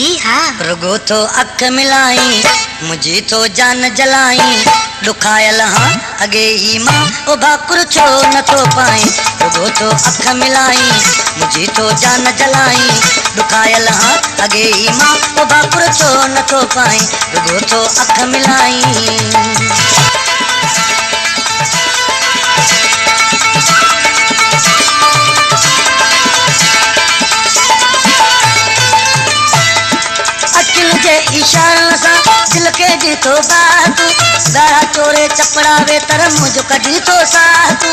जी हाँ। रुगो तो अख मिलाई मुझी तो जान जलाई दुखायल हाँ अगे ही माँ ओ भाकुर छो न तो पाए। रुगो तो अख मिलाई मुझी तो जान जलाई दुखायल हाँ अगे ही माँ ओ भाकुर छो न तो पाए। रुगो तो अख मिलाई। इशारा सा दिल के दी तो बातू गाड़ा चोरे चपड़ावे तर मुझ कदी तो सातू।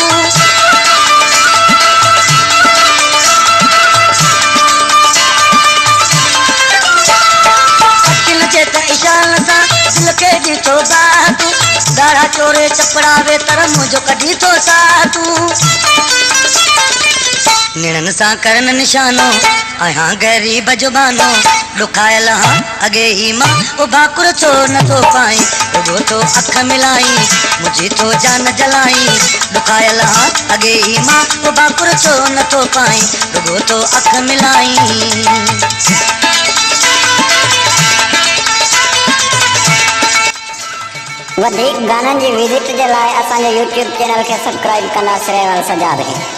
अखिल जे इशारा सा दिल के दी तो बातू गाड़ा चोरे चपड़ावे तर मुझ कदी तो सातू। निड़न सा करन निशानो आया गरीब जुबानो दुखायल हाँ अगे ही माँ ओ भाकुर छो न तो पाए। रुगो तो अख मिलाई मुझी तो जान जलाई दुखायल हाँ अगे ही माँ ओ भाकुर छो न तो पाए। रुगो तो अख मिलाई। वधिक गानन जी विजिट जे लाए असांजे यूट्यूब चैनल के सब्सक्राइब करना श्रेयवल सजाद खे।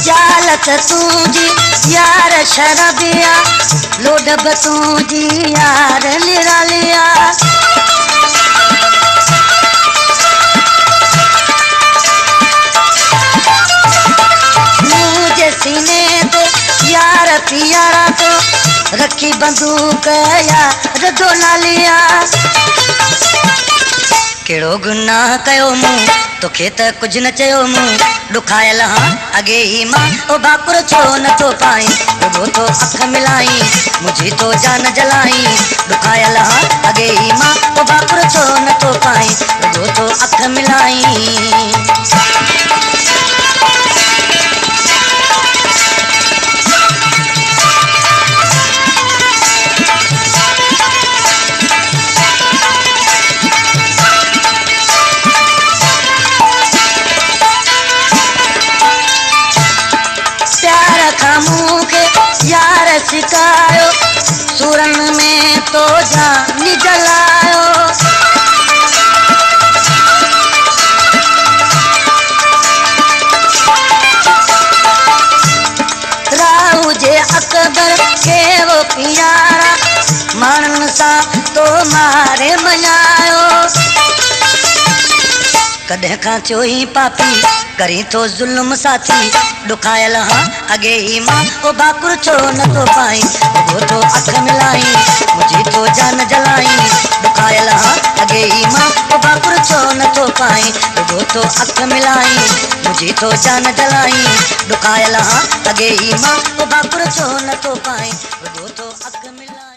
जालत तूजी यार शराबिया लोडब तूजी यार निरालिया। मुझे सीने तो यार पियारा तो रखी बंदूक यार दो नालिया। केड़ो गुनाह कयो मूं तोखे त कुछ न चयो मूं दुखायल हाँ अगे ही माँ ओ भाकुर छो न तो पाए। रुगो तो अख मिलाई मुझी तो जान जलाई दुखायल हाँ अगे ही माँ ओ भाकुर छो न तो पाए। रुगो तो अख मिलाई। मुखे यार सिखायो सुरन में तो जान जलायो। राहु जे अकबर के वो प्यारा मानन सा तो मारे मनायो। कदे का थियो ही पापी करी तो जुल्म साथी दुखायल हाँ अगे ही माँ ओ भाकुर छो न तो पाए। रुगो तो अख मिलाई मुझी तो जान जलाई दुखायल हाँ अगे ही माँ ओ भाकुर छो न तो पाए। रुगो तो अख मिलाई मुझी तो जान जलाई दुखायल हाँ अगे ही माँ ओ भाकुर छो न तो पाए। रुगो तो अख मिलाई।